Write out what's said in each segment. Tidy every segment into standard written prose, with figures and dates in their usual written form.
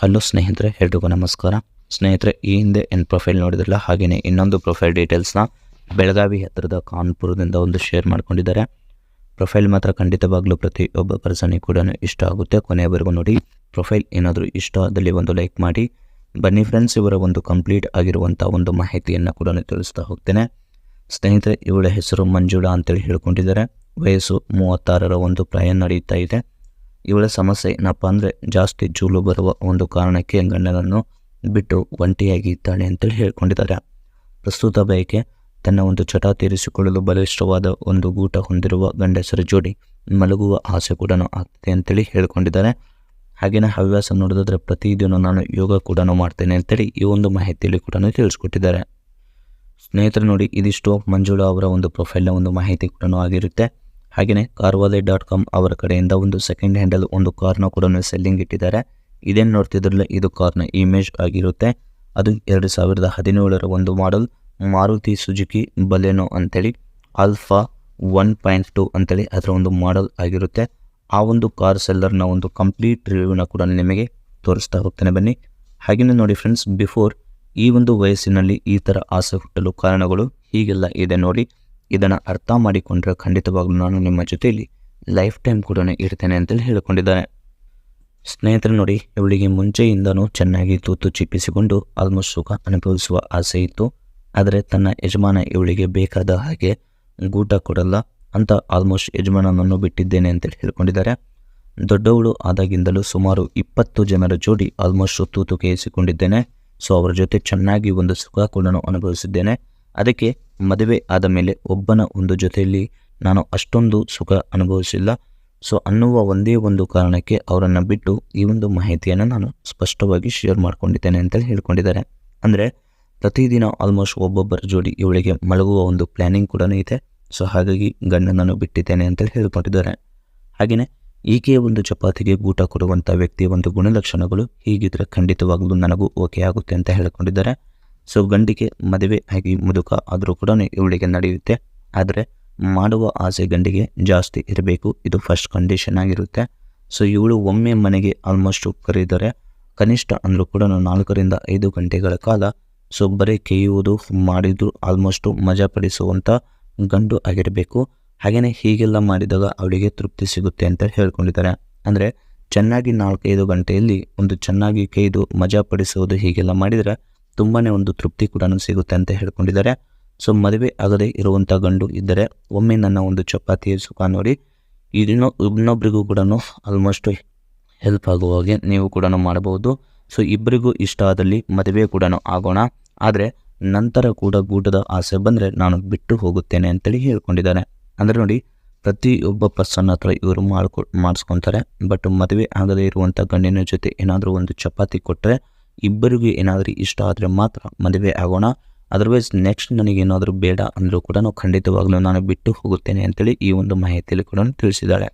Hello ಸ್ನೇಹಿತರೆ, ಎಲ್ರಿಗೂ ನಮಸ್ಕಾರ. ಸ್ನೇಹಿತರೆ, ಈ ಹಿಂದೆ ಏನು ಪ್ರೊಫೈಲ್ ನೋಡಿದ್ರಲ್ಲ, ಹಾಗೆಯೇ ಇನ್ನೊಂದು ಪ್ರೊಫೈಲ್ ಡೀಟೇಲ್ಸ್ನ ಬೆಳಗಾವಿ ಹತ್ತಿರದ ಕಾನ್ಪುರದಿಂದ ಒಂದು ಶೇರ್ ಮಾಡ್ಕೊಂಡಿದ್ದಾರೆ. ಪ್ರೊಫೈಲ್ ಮಾತ್ರ ಖಂಡಿತವಾಗ್ಲೂ ಪ್ರತಿಯೊಬ್ಬ ಪರ್ಸನಿಗೆ ಕೂಡ ಇಷ್ಟ ಆಗುತ್ತೆ. ಕೊನೆಯವರೆಗೂ ನೋಡಿ. ಪ್ರೊಫೈಲ್ ಏನಾದರೂ ಇಷ್ಟ ಆದಲ್ಲಿ ಒಂದು ಲೈಕ್ ಮಾಡಿ. ಬನ್ನಿ ಫ್ರೆಂಡ್ಸ್, ಇವರ ಒಂದು ಕಂಪ್ಲೀಟ್ ಆಗಿರುವಂಥ ಒಂದು ಮಾಹಿತಿಯನ್ನು ಕೂಡ ತಿಳಿಸ್ತಾ ಹೋಗ್ತೇನೆ. ಸ್ನೇಹಿತರೆ, ಇವಳ ಹೆಸರು ಮಂಜುಳಾ ಅಂತೇಳಿ ಹೇಳ್ಕೊಂಡಿದ್ದಾರೆ. ವಯಸ್ಸು 36ರ ಒಂದು ಪ್ರಾಯ ನಡೀತಾ ಇದೆ. ಇವಳ ಸಮಸ್ಯೆ ಏನಪ್ಪ ಅಂದರೆ, ಜಾಸ್ತಿ ಜೂಲು ಬರುವ ಒಂದು ಕಾರಣಕ್ಕೆ ಗಂಡನನ್ನು ಬಿಟ್ಟು ಒಂಟಿಯಾಗಿ ಇದ್ದಾಳೆ ಅಂತೇಳಿ ಹೇಳ್ಕೊಂಡಿದ್ದಾರೆ. ಪ್ರಸ್ತುತ ಬಯಕೆ ತನ್ನ ಒಂದು ಚಟ ತೀರಿಸಿಕೊಳ್ಳಲು ಬಲಿಷ್ಠವಾದ ಒಂದು ಗೂಟ ಹೊಂದಿರುವ ಗಂಡಸರ ಜೋಡಿ ಮಲಗುವ ಆಸೆ ಕೂಡ ಆಗ್ತದೆ ಅಂತೇಳಿ ಹೇಳ್ಕೊಂಡಿದ್ದಾರೆ. ಹಾಗೆಯೇ ಹವ್ಯಾಸ ನೋಡೋದಾದ್ರೆ ಪ್ರತಿದಿನ ನಾನು ಯೋಗ ಕೂಡ ಮಾಡ್ತೇನೆ ಅಂತೇಳಿ ಈ ಒಂದು ಮಾಹಿತಿಯಲ್ಲಿ ಕೂಡ ತಿಳಿಸ್ಕೊಟ್ಟಿದ್ದಾರೆ. ಸ್ನೇಹಿತರು ನೋಡಿ, ಇದಿಷ್ಟು ಮಂಜುಳಾ ಅವರ ಒಂದು ಪ್ರೊಫೈಲ್ನ ಒಂದು ಮಾಹಿತಿ ಕೂಡ ಆಗಿರುತ್ತೆ. ಹಾಗೆಯೇ carwale.com ಅವರ ಕಡೆಯಿಂದ ಒಂದು ಸೆಕೆಂಡ್ ಹ್ಯಾಂಡಲ್ ಒಂದು ಕಾರ್ನ ಕೂಡ ಸೆಲ್ಲಿಂಗ್ ಇಟ್ಟಿದ್ದಾರೆ. ಇದೇನು ನೋಡ್ತಿದ್ರಲ್ಲ, ಇದು ಕಾರ್ನ ಇಮೇಜ್ ಆಗಿರುತ್ತೆ. ಅದು 2017ರ ಒಂದು ಮಾಡೆಲ್ ಮಾರುತಿ ಸುಜುಕಿ ಬಲೆನೋ ಅಂತೇಳಿ ಆಲ್ಫಾ 1.2 ಅಂತೇಳಿ ಅದರ ಒಂದು ಮಾಡೆಲ್ ಆಗಿರುತ್ತೆ. ಆ ಒಂದು ಕಾರ್ ಸೆಲ್ಲರ್ನ ಒಂದು ಕಂಪ್ಲೀಟ್ ರಿವ್ಯೂನ ಕೂಡ ನಿಮಗೆ ತೋರಿಸ್ತಾ ಹೋಗ್ತೇನೆ ಬನ್ನಿ. ಹಾಗೆಯೇ ನೋಡಿ ಫ್ರೆಂಡ್ಸ್, ಬಿಫೋರ್ ಈ ಒಂದು ವಯಸ್ಸಿನಲ್ಲಿ ಈ ಥರ ಆಸೆ ಹುಟ್ಟಲು ಕಾರಣಗಳು ಹೀಗೆಲ್ಲ ಇದೆ ನೋಡಿ. ಇದನ್ನು ಅರ್ಥ ಮಾಡಿಕೊಂಡ್ರೆ ಖಂಡಿತವಾಗ್ಲೂ ನಾನು ನಿಮ್ಮ ಜೊತೆಯಲ್ಲಿ ಲೈಫ್ ಟೈಮ್ ಕೂಡ ಇರ್ತೇನೆ ಅಂತೇಳಿ ಹೇಳಿಕೊಂಡಿದ್ದಾರೆ. ಸ್ನೇಹಿತರೆ ನೋಡಿ, ಇವಳಿಗೆ ಮುಂಚೆಯಿಂದನೂ ಚೆನ್ನಾಗಿ ತೂತು ಚಿಪ್ಪಿಸಿಕೊಂಡು ಆಲ್ಮೋಸ್ಟ್ ಸುಖ ಅನುಭವಿಸುವ ಆಸೆ ಇತ್ತು. ಆದರೆ ತನ್ನ ಯಜಮಾನ ಇವಳಿಗೆ ಬೇಕಾದ ಹಾಗೆ ಗೂಟ ಕೊಡಲ್ಲ ಅಂತ ಆಲ್ಮೋಸ್ಟ್ ಯಜಮಾನನನ್ನು ಬಿಟ್ಟಿದ್ದೇನೆ ಅಂತೇಳಿ ಹೇಳ್ಕೊಂಡಿದ್ದಾರೆ. ದೊಡ್ಡವಳು ಆದಾಗಿಂದಲೂ ಸುಮಾರು 20 ಜನರ ಜೋಡಿ ಆಲ್ಮೋಸ್ಟ್ ತೂತು ಕೇಳಿಸಿಕೊಂಡಿದ್ದೇನೆ. ಸೊ ಅವರ ಜೊತೆ ಚೆನ್ನಾಗಿ ಒಂದು ಸುಖ ಕೂಡ ಅನುಭವಿಸಿದ್ದೇನೆ. ಅದಕ್ಕೆ ಮದುವೆ ಆದ ಮೇಲೆ ಒಬ್ಬನ ಒಂದು ಜೊತೆಯಲ್ಲಿ ನಾನು ಅಷ್ಟೊಂದು ಸುಖ ಅನುಭವಿಸಿಲ್ಲ. ಸೊ ಅನ್ನುವ ಒಂದೇ ಒಂದು ಕಾರಣಕ್ಕೆ ಅವರನ್ನು ಬಿಟ್ಟು ಈ ಒಂದು ಮಾಹಿತಿಯನ್ನು ನಾನು ಸ್ಪಷ್ಟವಾಗಿ ಶೇರ್ ಮಾಡ್ಕೊಂಡಿದ್ದೇನೆ ಅಂತೇಳಿ ಹೇಳ್ಕೊಂಡಿದ್ದಾರೆ. ಅಂದರೆ ಪ್ರತಿದಿನ ಆಲ್ಮೋಸ್ಟ್ ಒಬ್ಬೊಬ್ಬರ ಜೋಡಿ ಇವಳಿಗೆ ಮಲಗುವ ಒಂದು ಪ್ಲ್ಯಾನಿಂಗ್ ಕೂಡ ಇದೆ. ಸೊ ಹಾಗಾಗಿ ಗಂಡನನ್ನು ಬಿಟ್ಟಿದ್ದೇನೆ ಅಂತೇಳಿ ಹೇಳ್ಕೊಂಡಿದ್ದಾರೆ. ಹಾಗೆಯೇ ಈಕೆಯ ಒಂದು ಚಪಾತಿಗೆ ಗೂಟ ಕೊಡುವಂಥ ವ್ಯಕ್ತಿಯ ಒಂದು ಗುಣಲಕ್ಷಣಗಳು ಹೀಗಿದ್ರೆ ಖಂಡಿತವಾಗಲೂ ನನಗೂ ಓಕೆ ಆಗುತ್ತೆ ಅಂತ ಹೇಳ್ಕೊಂಡಿದ್ದಾರೆ. ಸೊ ಗಂಡಿಗೆ ಮದುವೆ ಆಗಿ ಮುದುಕ ಆದರೂ ಕೂಡ ಇವಳಿಗೆ ನಡೆಯುತ್ತೆ. ಆದರೆ ಮಾಡುವ ಆಸೆ ಗಂಡಿಗೆ ಜಾಸ್ತಿ ಇರಬೇಕು. ಇದು ಫಸ್ಟ್ ಕಂಡೀಷನ್ ಆಗಿರುತ್ತೆ. ಸೊ ಇವಳು ಒಮ್ಮೆ ಮನೆಗೆ ಆಲ್ಮೋಸ್ಟ್ ಕರೆಯಿದರೆ ಕನಿಷ್ಠ ಅಂದರೂ ಕೂಡ 4ರಿಂದ 5 ಗಂಟೆಗಳ ಕಾಲ ಸೊ ಬರೀ ಕೇಯುವುದು ಮಾಡಿದ್ದು ಆಲ್ಮೋಸ್ಟು ಮಜಾ ಪಡಿಸುವಂಥ ಗಂಡು ಆಗಿರಬೇಕು. ಹಾಗೆಯೇ ಹೀಗೆಲ್ಲ ಮಾಡಿದಾಗ ಅವಳಿಗೆ ತೃಪ್ತಿ ಸಿಗುತ್ತೆ ಅಂತ ಹೇಳ್ಕೊಂಡಿದ್ದಾರೆ. ಅಂದರೆ ಚೆನ್ನಾಗಿ 4-5 ಗಂಟೆಯಲ್ಲಿ ಒಂದು ಚೆನ್ನಾಗಿ ಕೈದು ಮಜಾ ಪಡಿಸುವುದು ಹೀಗೆಲ್ಲ ಮಾಡಿದರೆ ತುಂಬಾ ಒಂದು ತೃಪ್ತಿ ಕೂಡ ಸಿಗುತ್ತೆ ಅಂತ ಹೇಳ್ಕೊಂಡಿದ್ದಾರೆ. ಸೊ ಮದುವೆ ಆಗದೆ ಇರುವಂಥ ಗಂಡು ಇದ್ದರೆ ಒಮ್ಮೆ ನನ್ನ ಒಂದು ಚಪಾತಿಯ ಸುಖ ನೋಡಿ ಇನ್ನೊಬ್ಬರಿಗೂ ಕೂಡ ಆಲ್ಮೋಸ್ಟ್ ಹೆಲ್ಪ್ ಆಗುವ ಹಾಗೆ ನೀವು ಕೂಡ ಮಾಡಬಹುದು. ಸೊ ಇಬ್ಬರಿಗೂ ಇಷ್ಟ ಆದಲ್ಲಿ ಮದುವೆ ಕೂಡ ಆಗೋಣ. ಆದರೆ ನಂತರ ಕೂಡ ಗೂಟದ ಆಸೆ ಬಂದರೆ ನಾನು ಬಿಟ್ಟು ಹೋಗುತ್ತೇನೆ ಅಂತೇಳಿ ಹೇಳ್ಕೊಂಡಿದ್ದಾರೆ. ಅಂದರೆ ನೋಡಿ, ಪ್ರತಿಯೊಬ್ಬ ಪರ್ಸನ್ ಹತ್ರ ಇವರು ಮಾಡಿಸ್ಕೊತಾರೆ. ಬಟ್ ಮದುವೆ ಆಗದೇ ಇರುವಂಥ ಗಂಡಿನ ಜೊತೆ ಏನಾದರೂ ಒಂದು ಚಪಾತಿ ಕೊಟ್ಟರೆ ಇಬ್ಬರಿಗೂ ಏನಾದರೂ ಇಷ್ಟ ಆದರೆ ಮಾತ್ರ ಮದುವೆ ಆಗೋಣ. ಅದರ್ವೈಸ್ ನೆಕ್ಸ್ಟ್ ನನಗೇನಾದರೂ ಬೇಡ ಅಂದರೂ ಕೂಡ ಖಂಡಿತವಾಗ್ಲೂ ನಾನು ಬಿಟ್ಟು ಹೋಗುತ್ತೇನೆ ಅಂತೇಳಿ ಈ ಒಂದು ಮಾಹಿತಿಯಲ್ಲಿ ಕೂಡ ತಿಳಿಸಿದ್ದಾರೆ.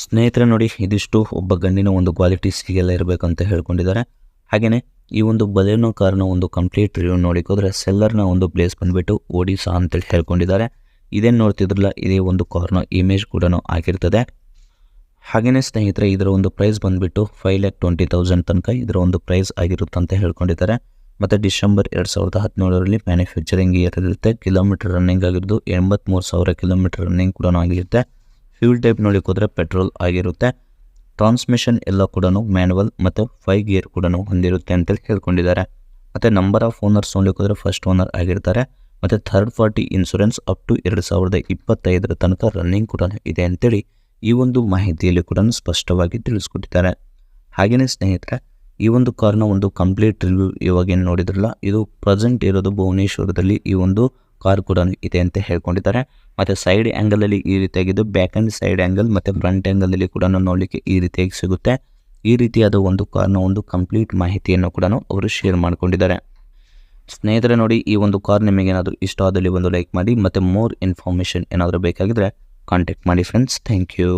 ಸ್ನೇಹಿತರೆ ನೋಡಿ, ಇದಿಷ್ಟು ಒಬ್ಬ ಗಂಡಿನ ಒಂದು ಕ್ವಾಲಿಟೀಸ್ ಹೀಗೆಲ್ಲ ಇರಬೇಕಂತ ಹೇಳ್ಕೊಂಡಿದ್ದಾರೆ. ಹಾಗೆಯೇ ಈ ಒಂದು ಬಲೆನೋ ಕಾರ್ನ ಒಂದು ಕಂಪ್ಲೀಟ್ ರಿವ್ಯೂ ನೋಡಿಕೋದ್ರೆ ಸೆಲ್ಲರ್ನ ಒಂದು ಪ್ಲೇಸ್ ಬಂದುಬಿಟ್ಟು ಒಡಿಶಾ ಅಂತೇಳಿ ಹೇಳ್ಕೊಂಡಿದ್ದಾರೆ. ಇದೇನು ನೋಡ್ತಿದ್ರಲ್ಲ, ಇದೇ ಒಂದು ಕಾರ್ನ ಇಮೇಜ್ ಕೂಡ ಆಗಿರ್ತದೆ. ಹಾಗೆಯೇ ಸ್ನೇಹಿತರೆ, ಇದರ ಒಂದು ಪ್ರೈಸ್ ಬಂದುಬಿಟ್ಟು 5,20,000 ತನಕ ಇದರ ಒಂದು ಪ್ರೈಸ್ ಆಗಿರುತ್ತಂತ ಹೇಳ್ಕೊಂಡಿದ್ದಾರೆ. ಮತ್ತು ಡಿಸೆಂಬರ್ 2017ರಲ್ಲಿ ಮ್ಯಾನುಫ್ಯಾಕ್ಚರಿಂಗ್ ಇಯರ್ ಇರುತ್ತೆ. ಕಿಲೋಮೀಟರ್ ರನ್ನಿಂಗ್ ಆಗಿರೋದು 83,000 ಕಿಲೋಮೀಟರ್ ರನ್ನಿಂಗ್ ಕೂಡ ಆಗಿರುತ್ತೆ. ಫ್ಯೂಲ್ ಟೈಪ್ ನೋಡಿಕೋದ್ರೆ ಪೆಟ್ರೋಲ್ ಆಗಿರುತ್ತೆ. ಟ್ರಾನ್ಸ್ಮಿಷನ್ ಎಲ್ಲ ಕೂಡ ಮ್ಯಾನುವಲ್ ಮತ್ತು 5 ಗೇರ್ ಕೂಡ ಹೊಂದಿರುತ್ತೆ ಅಂತೇಳಿ ಹೇಳ್ಕೊಂಡಿದ್ದಾರೆ. ಮತ್ತು ನಂಬರ್ ಆಫ್ ಓನರ್ಸ್ ನೋಡಿಕೋದ್ರೆ ಫಸ್ಟ್ ಓನರ್ ಆಗಿರ್ತಾರೆ. ಮತ್ತು third party insurance up to 2025 ತನಕ ರನ್ನಿಂಗ್ ಕೂಡ ಇದೆ ಅಂತೇಳಿ ಈ ಒಂದು ಮಾಹಿತಿಯಲ್ಲಿ ಕೂಡ ಸ್ಪಷ್ಟವಾಗಿ ತಿಳಿಸ್ಕೊಟ್ಟಿದ್ದಾರೆ. ಹಾಗೆಯೇ ಸ್ನೇಹಿತರೆ, ಈ ಒಂದು ಕಾರ್ನ ಒಂದು ಕಂಪ್ಲೀಟ್ ರಿವ್ಯೂ ಇವಾಗ ಏನು ನೋಡಿದ್ರಲ್ಲ, ಇದು ಪ್ರೆಸೆಂಟ್ ಇರೋದು ಭುವನೇಶ್ವರದಲ್ಲಿ ಈ ಒಂದು ಕಾರ್ ಕೂಡ ಇದೆ ಅಂತ ಹೇಳ್ಕೊಂಡಿದ್ದಾರೆ. ಮತ್ತು ಸೈಡ್ ಆ್ಯಂಗಲಲ್ಲಿ ಈ ರೀತಿಯಾಗಿದ್ದು, ಬ್ಯಾಕ್ ಆ್ಯಂಡ್ ಸೈಡ್ ಆ್ಯಂಗಲ್ ಮತ್ತು ಫ್ರಂಟ್ ಆ್ಯಂಗಲಲ್ಲಿ ಕೂಡ ನೋಡಲಿಕ್ಕೆ ಈ ರೀತಿಯಾಗಿ ಸಿಗುತ್ತೆ. ಈ ರೀತಿಯಾದ ಒಂದು ಕಾರ್ನ ಒಂದು ಕಂಪ್ಲೀಟ್ ಮಾಹಿತಿಯನ್ನು ಕೂಡ ಅವರು ಶೇರ್ ಮಾಡ್ಕೊಂಡಿದ್ದಾರೆ. ಸ್ನೇಹಿತರೆ ನೋಡಿ, ಈ ಒಂದು ಕಾರ್ ನಿಮಗೇನಾದರೂ ಇಷ್ಟ ಆದಲ್ಲಿ ಒಂದು ಲೈಕ್ ಮಾಡಿ. ಮತ್ತು ಮೋರ್ ಇನ್ಫಾರ್ಮೇಷನ್ ಏನಾದರೂ ಬೇಕಾಗಿದ್ದರೆ ಕಾಂಟ್ಯಾಕ್ಟ್ ಮಾಡಿ ಫ್ರೆಂಡ್ಸ್. Thank you.